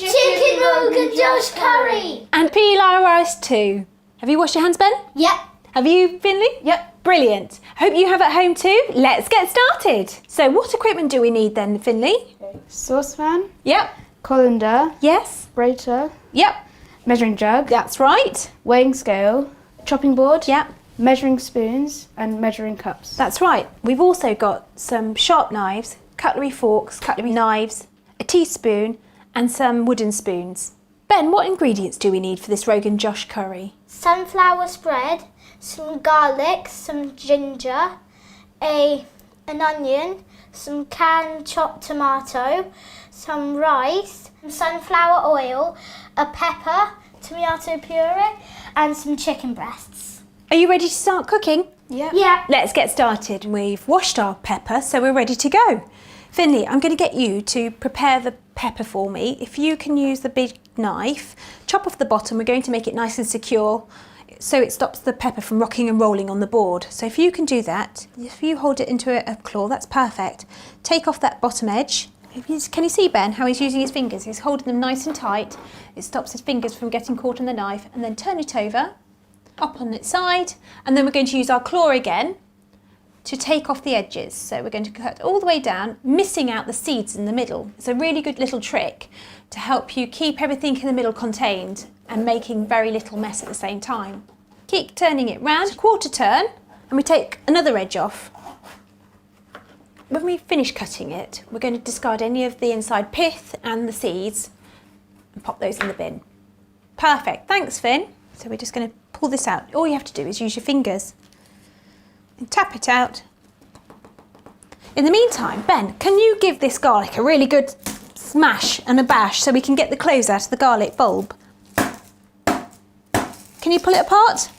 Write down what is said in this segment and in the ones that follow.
Chicken Rogan Josh curry. And pilau rice too. Have you washed your hands, Ben? Yep. Have you, Finley? Yep. Brilliant. Hope you have at home too. Let's get started. So what equipment do we need then, Finley? Saucepan, Yep. colander, Yes. grater, Yep. measuring jug, That's right. weighing scale, chopping board, Yep. measuring spoons and measuring cups. That's right. We've also got some sharp knives, cutlery forks, cutlery knives, a teaspoon and some wooden spoons. Ben, what ingredients do we need for this Rogan Josh curry? Sunflower spread, some garlic, some ginger, an onion, some canned chopped tomato, some rice, some sunflower oil, a pepper, tomato puree, and some chicken breasts. Are you ready to start cooking? Yeah. Yeah. Let's get started. We've washed our pepper, so we're ready to go. Finley, I'm going to get you to prepare the pepper for me. If you can use the big knife, chop off the bottom. We're going to make it nice and secure so it stops the pepper from rocking and rolling on the board. So if you can do that, if you hold it into a claw, that's perfect. Take off that bottom edge. Can you see, Ben, how he's using his fingers? He's holding them nice and tight. It stops his fingers from getting caught on the knife. And then turn it over, up on its side. And then we're going to use our claw again to take off the edges. So we're going to cut all the way down, missing out the seeds in the middle. It's a really good little trick to help you keep everything in the middle contained and making very little mess at the same time. Keep turning it round, quarter turn, and we take another edge off. When we finish cutting it, we're going to discard any of the inside pith and the seeds and pop those in the bin. Perfect, thanks Finn. So we're just going to pull this out. All you have to do is use your fingers and tap it out. In the meantime, Ben, can you give this garlic a really good smash and a bash so we can get the cloves out of the garlic bulb? Can you pull it apart?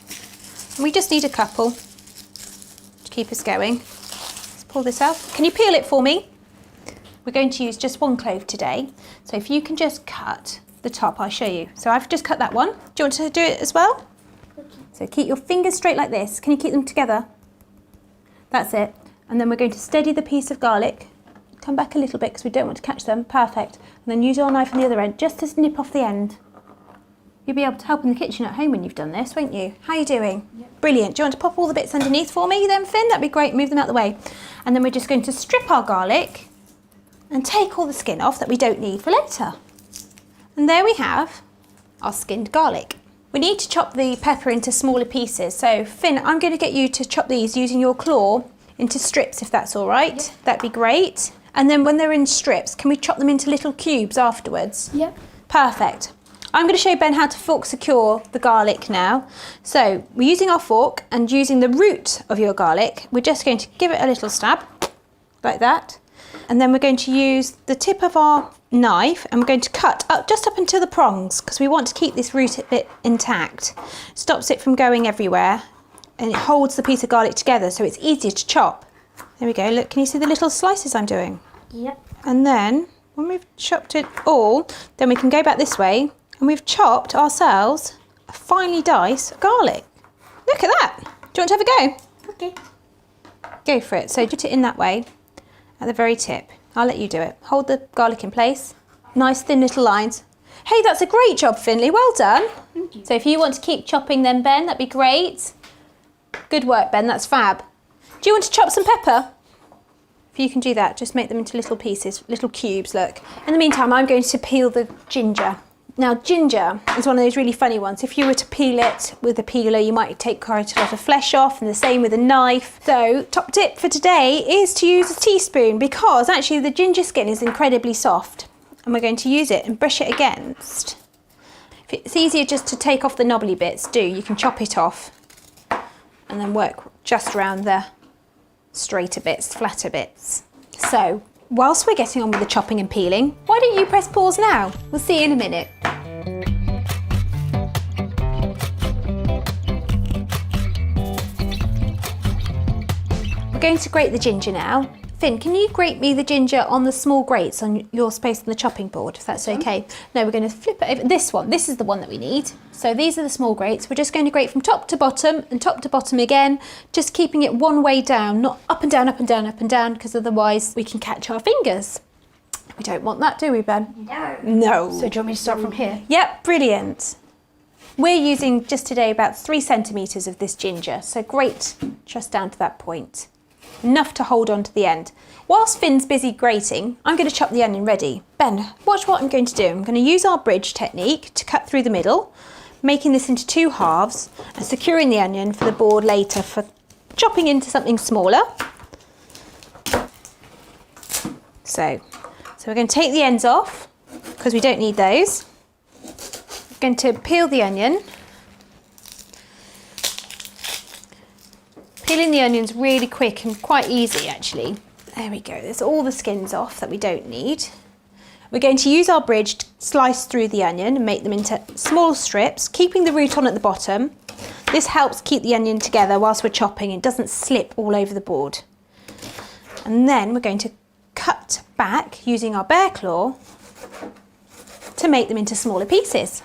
We just need a couple to keep us going. Let's pull this out. Can you peel it for me? We're going to use just one clove today. So if you can just cut the top, I'll show you. So I've just cut that one. Do you want to do it as well? So keep your fingers straight like this. Can you keep them together? That's it. And then we're going to steady the piece of garlic. Come back a little bit because we don't want to catch them. Perfect. And then use your knife on the other end just to nip off the end. You'll be able to help in the kitchen at home when you've done this, won't you? How are you doing? Yep. Brilliant. Do you want to pop all the bits underneath for me then, Finn? That'd be great. Move them out the way. And then we're just going to strip our garlic and take all the skin off that we don't need for later. And there we have our skinned garlic. We need to chop the pepper into smaller pieces. So Finn, I'm going to get you to chop these using your claw into strips if that's all right. Yep. That'd be great. And then when they're in strips, can we chop them into little cubes afterwards? Yep. Perfect. I'm going to show Ben how to fork secure the garlic now. So we're using our fork and using the root of your garlic. We're just going to give it a little stab like that. And then we're going to use the tip of our knife and we're going to cut up just up until the prongs because we want to keep this root bit intact. Stops it from going everywhere and it holds the piece of garlic together so it's easier to chop. There we go. Look, can you see the little slices I'm doing? Yep. And then when we've chopped it all, then we can go back this way and we've chopped ourselves a finely diced garlic. Look at that. Do you want to have a go? Okay. Go for it. So put it in that way at the very tip. I'll let you do it. Hold the garlic in place. Nice thin little lines. Hey, that's a great job, Finley. Well done. Thank you. So if you want to keep chopping then, Ben, that'd be great. Good work, Ben. That's fab. Do you want to chop some pepper? If you can do that, just make them into little pieces, little cubes, look. In the meantime, I'm going to peel the ginger. Now, ginger is one of those really funny ones. If you were to peel it with a peeler, you might take quite a lot of flesh off, and the same with a knife. So, top tip for today is to use a teaspoon because actually the ginger skin is incredibly soft. And we're going to use it and brush it against. If it's easier just to take off the knobbly bits, you can chop it off and then work just around the straighter bits, flatter bits. So, whilst we're getting on with the chopping and peeling, why don't you press pause now? We'll see you in a minute. We're going to grate the ginger now. Finn, can you grate me the ginger on the small grates on your space on the chopping board, if that's okay? No, we're going to flip it over. This one, this is the one that we need. So these are the small grates. We're just going to grate from top to bottom and top to bottom again, just keeping it one way down, not up and down, up and down, up and down, because otherwise we can catch our fingers. We don't want that, do we, Ben? No. No. So do you want me to start from here? Yep, brilliant. We're using just today about 3 centimetres of this ginger, so great, just down to that point. Enough to hold on to the end. Whilst Finn's busy grating, I'm going to chop the onion ready. Ben, watch what I'm going to do. I'm going to use our bridge technique to cut through the middle, making this into 2 halves and securing the onion for the board later for chopping into something smaller. So we're going to take the ends off because we don't need those. We're going to peel the onion. Peeling the onion's really quick and quite easy actually. There we go, there's all the skins off that we don't need. We're going to use our bridge to slice through the onion and make them into small strips, keeping the root on at the bottom. This helps keep the onion together whilst we're chopping. It doesn't slip all over the board. And then we're going to cut back using our bear claw to make them into smaller pieces.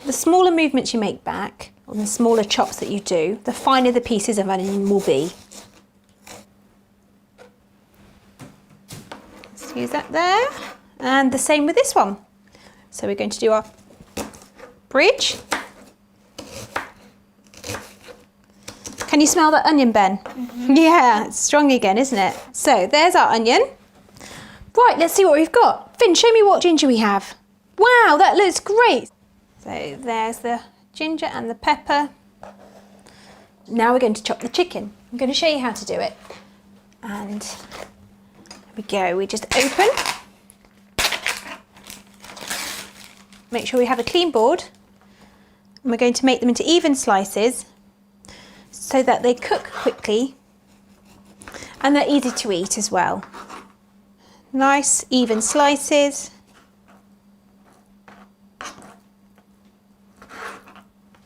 The smaller movements you make back, or the smaller chops that you do, the finer the pieces of onion will be. Let's use that there. And the same with this one. So we're going to do our bridge. Can you smell that onion, Ben? Mm-hmm. Yeah, it's strong again, isn't it? So there's our onion. Right, let's see what we've got. Finn, show me what ginger we have. Wow, that looks great. So there's the ginger and the pepper. Now we're going to chop the chicken. I'm going to show you how to do it. And there we go, we just open. Make sure we have a clean board. And we're going to make them into even slices so that they cook quickly and they're easy to eat as well. Nice even slices.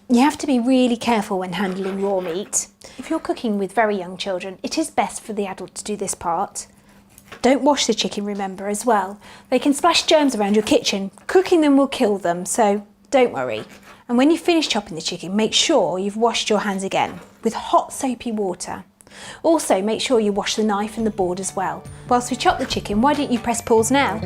You have to be really careful when handling raw meat. If you're cooking with very young children, it is best for the adult to do this part. Don't wash the chicken, remember, as well. They can splash germs around your kitchen. Cooking them will kill them, so don't worry. And when you finish chopping the chicken, make sure you've washed your hands again with hot soapy water. Also, make sure you wash the knife and the board as well. Whilst we chop the chicken, why don't you press pause now?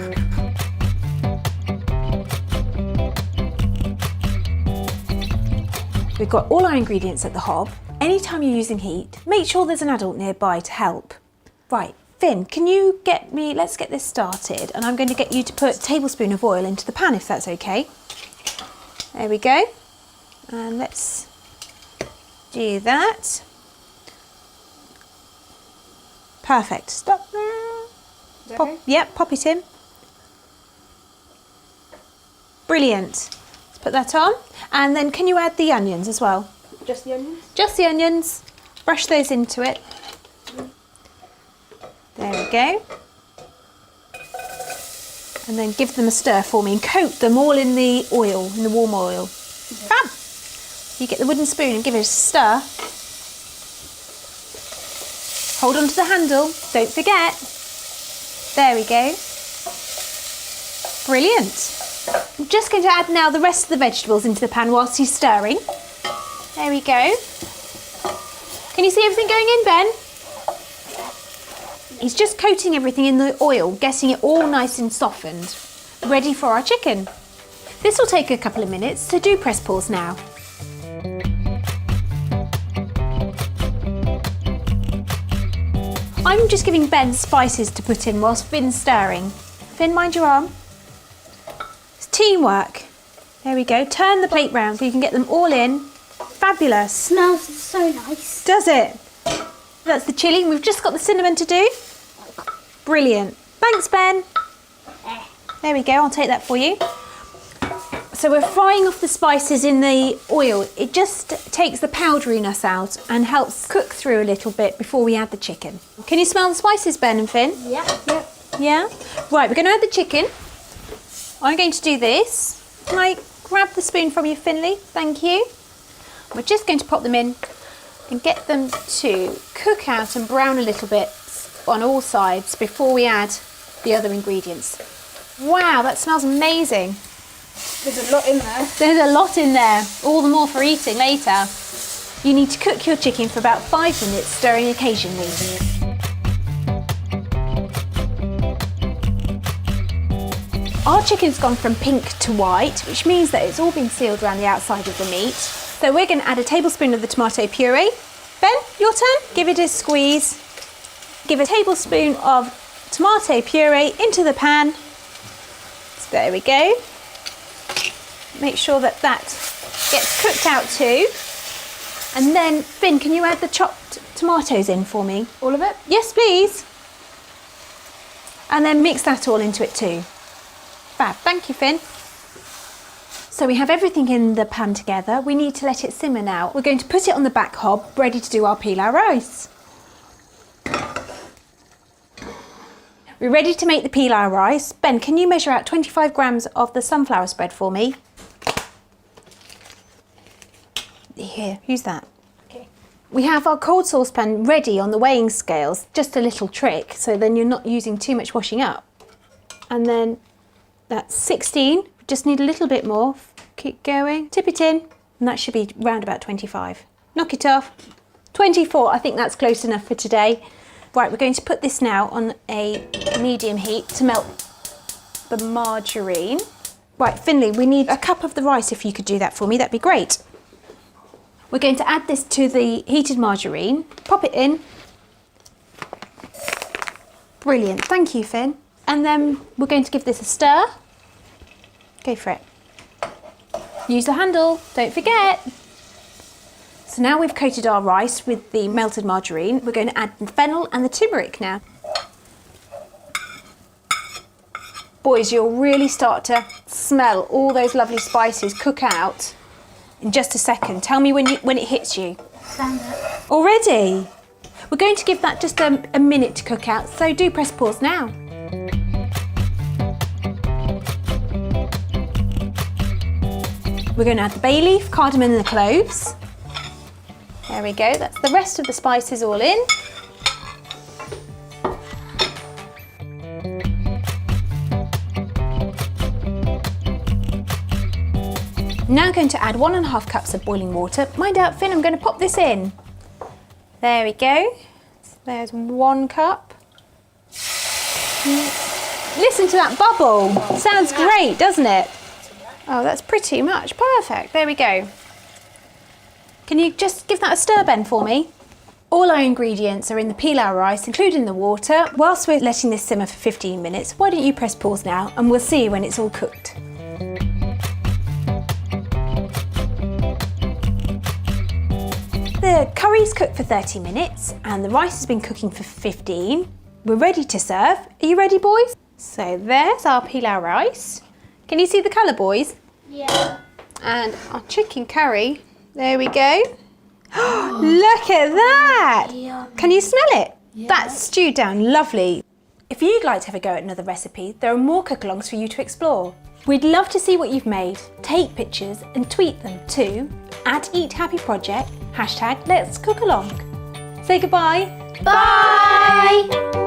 We've got all our ingredients at the hob. Anytime you're using heat, make sure there's an adult nearby to help. Right, Finn, can you get me, let's get this started, and I'm going to get you to put a tablespoon of oil into the pan if that's okay. There we go. And let's do that. Perfect. Stop there. Pop, yep, pop it in. Brilliant. Let's put that on. And then can you add the onions as well? Just the onions? Just the onions. Brush those into it. There we go. And then give them a stir for me and coat them all in the oil, in the warm oil. Fab! You get the wooden spoon and give it a stir. Hold on to the handle, don't forget. There we go. Brilliant. I'm just going to add now the rest of the vegetables into the pan whilst he's stirring. There we go. Can you see everything going in, Ben? He's just coating everything in the oil, getting it all nice and softened, ready for our chicken. This will take a couple of minutes, so do press pause now. I'm just giving Ben spices to put in whilst Finn's stirring. Finn, mind your arm. It's teamwork. There we go. Turn the plate round so you can get them all in. Fabulous. Smells so nice. Does it? That's the chilli. We've just got the cinnamon to do. Brilliant. Thanks, Ben. There we go. I'll take that for you. So we're frying off the spices in the oil. It just takes the powderiness out and helps cook through a little bit before we add the chicken. Can you smell the spices, Ben and Finn? Yeah. Yep. Yeah? Right, we're going to add the chicken. I'm going to do this. Can I grab the spoon from you, Finley? Thank you. We're just going to pop them in and get them to cook out and brown a little bit on all sides before we add the other ingredients. Wow, that smells amazing. There's a lot in there. There's a lot in there, all the more for eating later. You need to cook your chicken for about 5 minutes, stirring occasionally. Our chicken's gone from pink to white, which means that it's all been sealed around the outside of the meat. So we're going to add a tablespoon of the tomato puree. Ben, your turn. Give it a squeeze. Give a tablespoon of tomato puree into the pan. So there we go. Make sure that that gets cooked out too. And then, Finn, can you add the chopped tomatoes in for me? All of it? Yes, please. And then mix that all into it too. Fab, thank you, Finn. So we have everything in the pan together. We need to let it simmer now. We're going to put it on the back hob, ready to do our pilau rice. We're ready to make the pilau rice. Ben, can you measure out 25 grams of the sunflower spread for me? Here, use that. Okay. We have our cold saucepan ready on the weighing scales. Just a little trick, so then you're not using too much washing up. And then that's 16. Just need a little bit more. Keep going. Tip it in, and that should be round about 25. Knock it off. 24, I think that's close enough for today. Right, we're going to put this now on a medium heat to melt the margarine. Right, Finley, we need a cup of the rice. If you could do that for me, that'd be great. We're going to add this to the heated margarine. Pop it in. Brilliant, thank you, Finn. And then we're going to give this a stir. Go for it. Use the handle, don't forget. So now we've coated our rice with the melted margarine. We're going to add the fennel and the turmeric now. Boys, you'll really start to smell all those lovely spices cook out in just a second. Tell me when it hits you. Already? We're going to give that just a minute to cook out, so do press pause now. We're going to add the bay leaf, cardamom and the cloves. There we go, that's the rest of the spices all in. Now going to add 1.5 cups of boiling water. Mind out, Finn, I'm going to pop this in. There we go. There's 1 cup. Listen to that bubble. Sounds great, doesn't it? Oh, that's pretty much perfect. There we go. Can you just give that a stir, Ben, for me? All our ingredients are in the pilau rice, including the water. Whilst we're letting this simmer for 15 minutes, why don't you press pause now and we'll see you when it's all cooked. The curry's cooked for 30 minutes and the rice has been cooking for 15. We're ready to serve. Are you ready, boys? So there's our pilau rice. Can you see the colour, boys? Yeah. And our chicken curry. There we go. Look at that! Yum. Can you smell it? Yeah. That's stewed down lovely. If you'd like to have a go at another recipe, there are more cook-alongs for you to explore. We'd love to see what you've made. Take pictures and tweet them to @EatHappyProject, #Let'sCookAlong. Say goodbye. Bye!